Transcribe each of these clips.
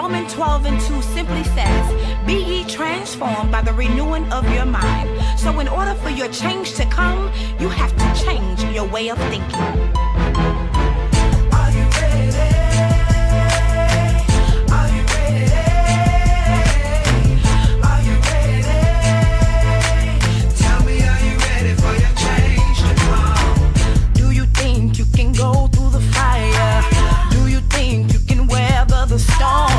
Romans 12:2 simply says, be ye transformed by the renewing of your mind. So in order for your change to come, you have to change your way of thinking. Are you ready? Are you ready? Are you ready? Tell me, are you ready for your change to come? Do you think you can go through the fire? Do you think you can weather the storm?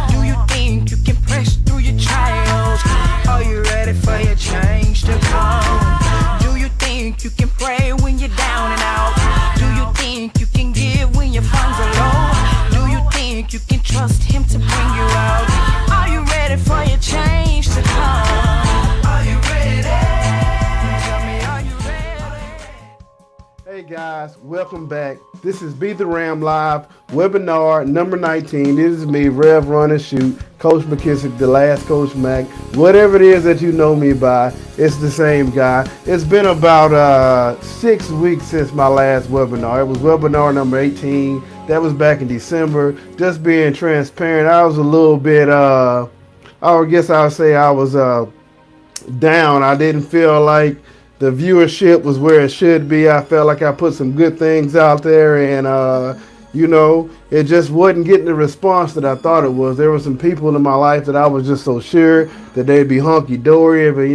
Do you think you can press through your trials? Are you ready for your change to come? Do you think you can pray when you're down and out? Do you think you can give when your funds are low? Do you think you can trust him to bring you out? Are you ready for your change to come? Are you ready? Tell me, are you ready? Hey guys, welcome back. This is Be the Ram Live, webinar number 19. This is me, Rev Run and Shoot, Coach McKissick, the last Coach Mac. Whatever it is that you know me by, it's the same guy. It's been about 6 weeks since my last webinar. It was webinar number 18. That was back in December. Just being transparent, I was a little bit, I guess I would say I was down. I didn't feel like the viewership was where it should be. I felt like I put some good things out there, and it just wasn't getting the response that I thought it was. There were some people in my life that I was just so sure that they'd be hunky-dory, but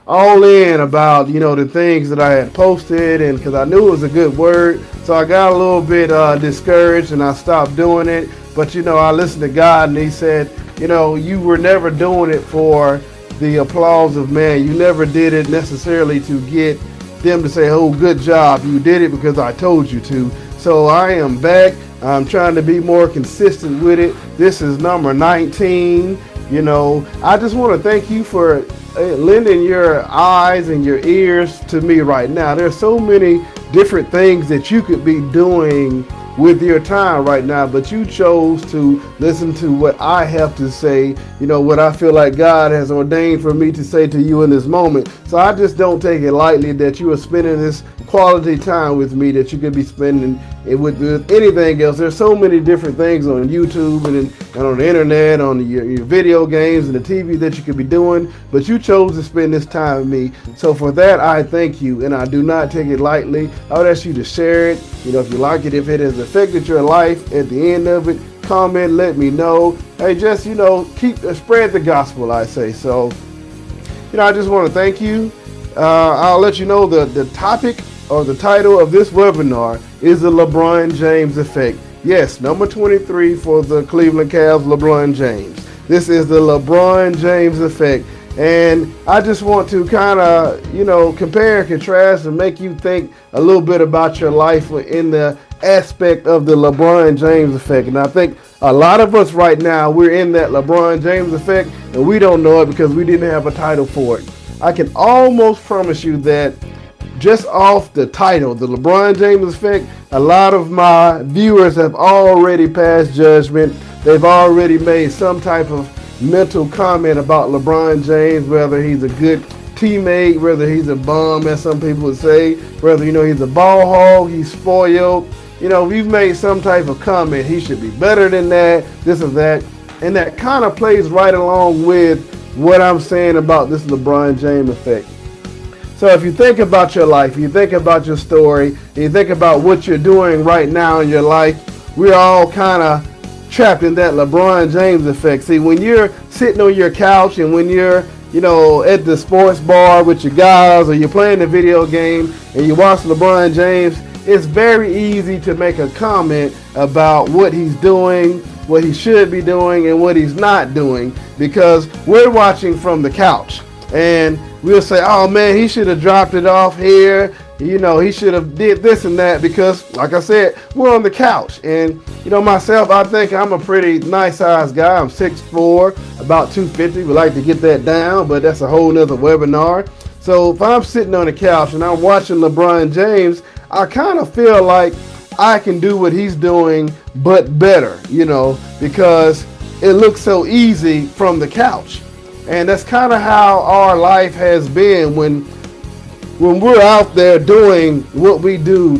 all in about the things that I had posted, and because I knew it was a good word, so I got a little bit discouraged and I stopped doing it. But I listened to God, and He said, you were never doing it for the applause of man. You never did it necessarily to get them to say, oh, good job. You did it because I told you to. So I am back. I'm trying to be more consistent with it. This is number 19. I just want to thank you for lending your eyes and your ears to me right now. There's so many different things that you could be doing with your time right now, but you chose to listen to what I have to say, what I feel like God has ordained for me to say to you in this moment. So I just don't take it lightly that you are spending this quality time with me that you could be spending it with anything else. There's so many different things on YouTube and on the internet, on your video games and the TV that you could be doing, but you chose to spend this time with me. So for that, I thank you, and I do not take it lightly. I would ask you to share it, if you like it, if it has affected your life at the end of it, comment, let me know. Hey, just, keep spread the gospel, I say. So, I just want to thank you. I'll let you know the topic or the title of this webinar is the LeBron James effect. Yes, number 23 for the Cleveland Cavs, LeBron James. This is the LeBron James effect. And I just want to kind of, compare and contrast and make you think a little bit about your life in the aspect of the LeBron James effect. And I think a lot of us right now, we're in that LeBron James effect, and we don't know it because we didn't have a title for it. I can almost promise you that just off the title, the LeBron James effect, a lot of my viewers have already passed judgment. They've already made some type of mental comment about LeBron James, whether he's a good teammate, whether he's a bum, as some people would say, whether, he's a ball hog, he's spoiled. We've made some type of comment. He should be better than that, this or that. And that kind of plays right along with what I'm saying about this LeBron James effect. So if you think about your life, you think about your story, you think about what you're doing right now in your life, we're all kind of trapped in that LeBron James effect. See, when you're sitting on your couch and when you're, at the sports bar with your guys, or you're playing the video game and you watch LeBron James, it's very easy to make a comment about what he's doing, what he should be doing, and what he's not doing, because we're watching from the couch. And we'll say, oh man, he should have dropped it off here. He should have did this and that, because like I said, we're on the couch. And myself, I think I'm a pretty nice sized guy. I'm 6'4", about 250. We like to get that down, but that's a whole nother webinar. So if I'm sitting on the couch and I'm watching LeBron James, I kind of feel like I can do what he's doing, but better, because it looks so easy from the couch. And that's kind of how our life has been when we're out there doing what we do,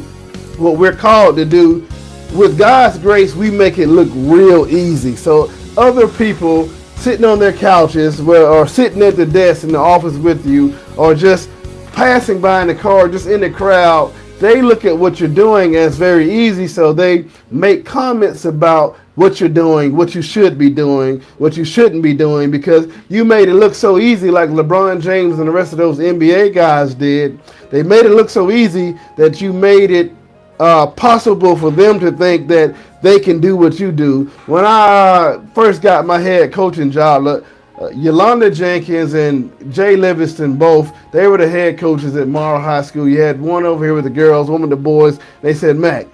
what we're called to do. With God's grace, we make it look real easy. So other people sitting on their couches or sitting at the desk in the office with you, or just passing by in the car, just in the crowd, they look at what you're doing as very easy, so they make comments about what you're doing, what you should be doing, what you shouldn't be doing, because you made it look so easy, like LeBron James and the rest of those NBA guys did. They made it look so easy that you made it possible for them to think that they can do what you do. When I first got my head coaching job, Yolanda Jenkins and Jay Livingston, both, they were the head coaches at Morrow High School. You had one over here with the girls, one with the boys. They said, Mac,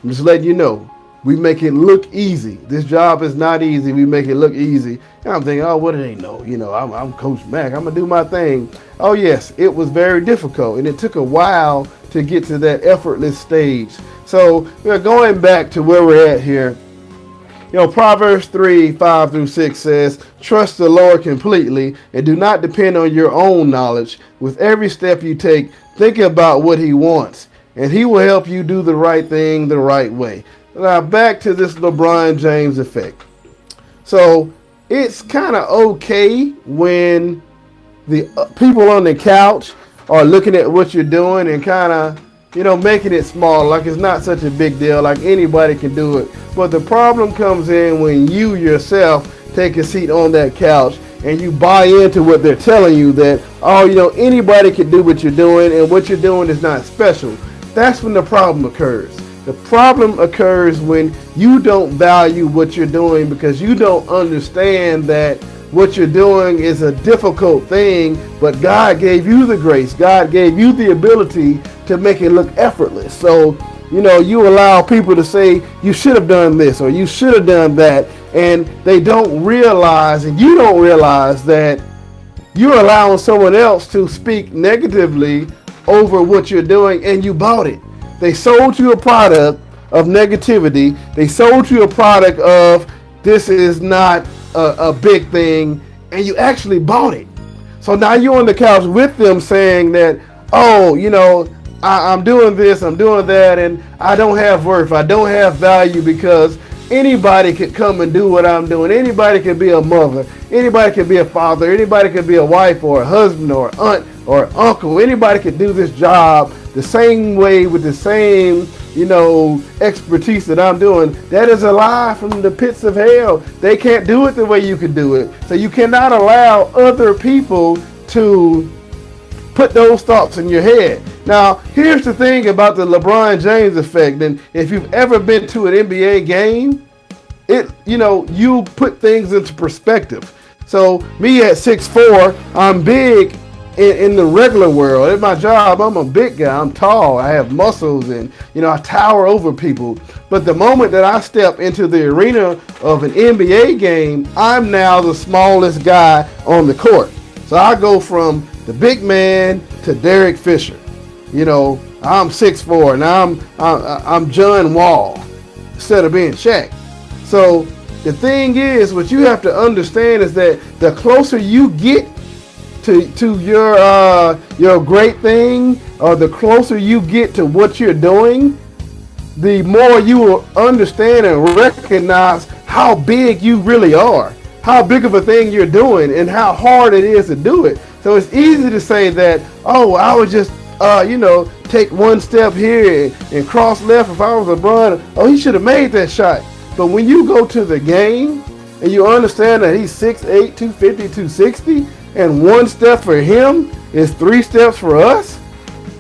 I'm just letting you know, we make it look easy. This job is not easy. We make it look easy. And I'm thinking, oh, what do they know? You know, I'm Coach Mac. I'm going to do my thing. Oh, yes, it was very difficult. And it took a while to get to that effortless stage. So we're going back to where we're at here. You know, Proverbs 3:5-6 says, trust the Lord completely and do not depend on your own knowledge. With every step you take, think about what he wants, and he will help you do the right thing the right way. Now back to this LeBron James effect. So it's kind of okay when the people on the couch are looking at what you're doing and kind of, you know, making it small, like it's not such a big deal, like anybody can do it. But the problem comes in when you yourself take a seat on that couch and you buy into what they're telling you, that, oh, you know, anybody can do what you're doing and what you're doing is not special. That's when the problem occurs. The problem occurs when you don't value what you're doing because you don't understand that what you're doing is a difficult thing, but God gave you the grace. God gave you the ability to make it look effortless. So, you know, you allow people to say you should have done this or you should have done that, and they don't realize, and you don't realize, that you're allowing someone else to speak negatively over what you're doing, and you bought it. They sold you a product of negativity. They sold you a product of this is not a big thing, and you actually bought it. So now you're on the couch with them saying that, oh, you know, I'm doing this, I'm doing that, and I don't have worth, I don't have value, because anybody could come and do what I'm doing. Anybody could be a mother, anybody could be a father, anybody could be a wife or a husband or aunt or uncle. Anybody could do this job the same way with the same, you know, expertise that I'm doing. That is a lie from the pits of hell. They can't do it the way you can do it. So you cannot allow other people to put those thoughts in your head. Now, here's the thing about the LeBron James effect. And if you've ever been to an NBA game, you put things into perspective. So me at 6'4", I'm big in the regular world. At my job, I'm a big guy. I'm tall. I have muscles, and, you know, I tower over people. But the moment that I step into the arena of an NBA game, I'm now the smallest guy on the court. So I go from the big man to Derek Fisher. You know, I'm 6'4", and I'm John Wall instead of being Shaq. So the thing is, what you have to understand is that the closer you get to your great thing, or the closer you get to what you're doing, the more you will understand and recognize how big you really are, how big of a thing you're doing, and how hard it is to do it. So it's easy to say that, oh, I would just take one step here and cross left. If I was LeBron, oh, he should have made that shot. But when you go to the game and you understand that he's 6'8", 250, 260, and one step for him is 3 steps for us.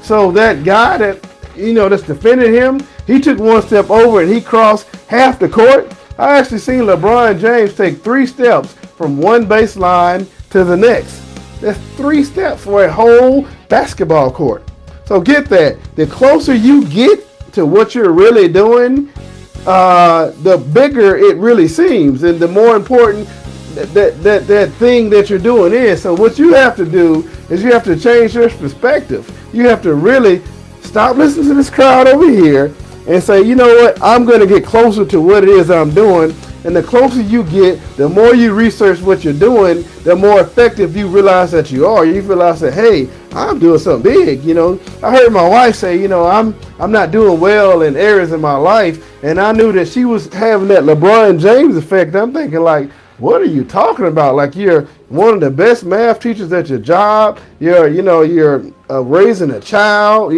So that guy that, that's defending him, he took one step over and he crossed half the court. I actually seen LeBron James take 3 steps from one baseline to the next. That's 3 steps for a whole basketball court. So get that. The closer you get to what you're really doing, the bigger it really seems, and the more important that thing that you're doing is. So what you have to do is you have to change your perspective. You have to really stop listening to this crowd over here and say, you know what, I'm going to get closer to what it is I'm doing. And the closer you get, the more you research what you're doing, the more effective you realize that you are. You realize that, hey, I'm doing something big. I heard my wife say, I'm not doing well in areas in my life, and I knew that she was having that LeBron James effect. I'm thinking like, What are you talking about? Like you're one of the best math teachers at your job. You're raising a child.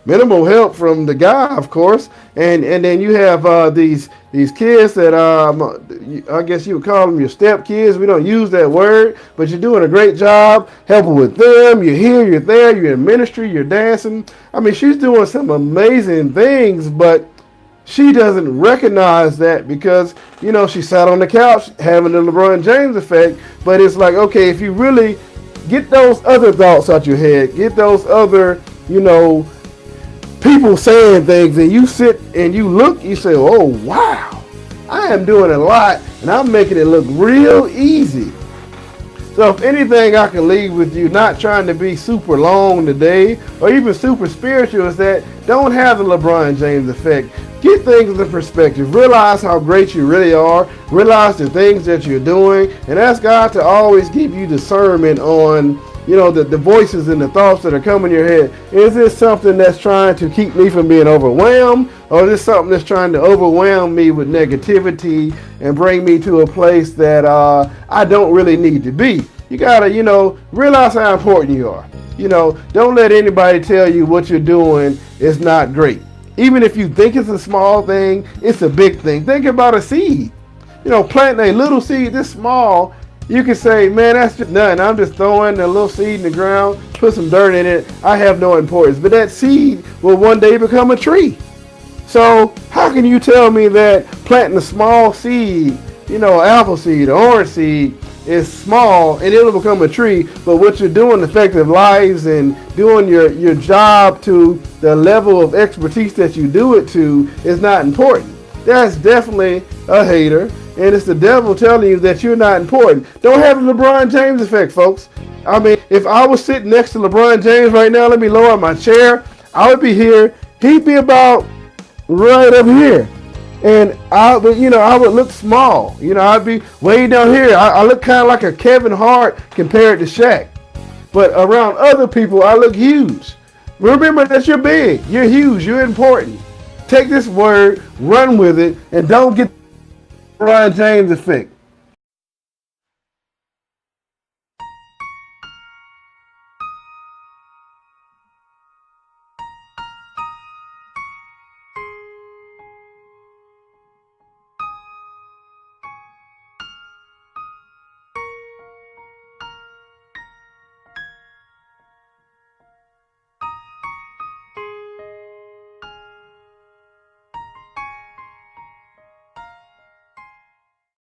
Minimal help from the guy, of course. And then you have these kids that I guess you would call them your step kids. We don't use that word, but you're doing a great job helping with them. You're here, you're there, you're in ministry, you're dancing. I mean, she's doing some amazing things, but she doesn't recognize that because, she sat on the couch having the LeBron James effect. But it's like, okay, if you really get those other thoughts out your head, get those other, people saying things, and you sit and you look, you say, oh, wow, I am doing a lot and I'm making it look real easy. So if anything I can leave with you, not trying to be super long today or even super spiritual, is that don't have the LeBron James effect. Get things into perspective. Realize how great you really are. Realize the things that you're doing. And ask God to always give you discernment on, the voices and the thoughts that are coming in your head. Is this something that's trying to keep me from being overwhelmed? Or is this something that's trying to overwhelm me with negativity and bring me to a place that I don't really need to be? You gotta, realize how important you are. Don't let anybody tell you what you're doing is not great. Even if you think it's a small thing, it's a big thing. Think about a seed. Planting a little seed this small, you can say, man, that's just nothing. I'm just throwing a little seed in the ground, put some dirt in it. I have no importance. But that seed will one day become a tree. So how can you tell me that planting a small seed, apple seed, or orange seed, is small and it'll become a tree, but what you're doing, effective lives and doing your job to the level of expertise that you do it to, is not important? That's definitely a hater, and it's the devil telling you that you're not important. Don't have the LeBron James effect, folks. I mean, if I was sitting next to LeBron James right now, let me lower my chair, I would be here. He'd be about right up here. And I would look small. I'd be way down here. I look kind of like a Kevin Hart compared to Shaq. But around other people, I look huge. Remember that you're big. You're huge. You're important. Take this word, run with it, and don't get the LeBron James effect.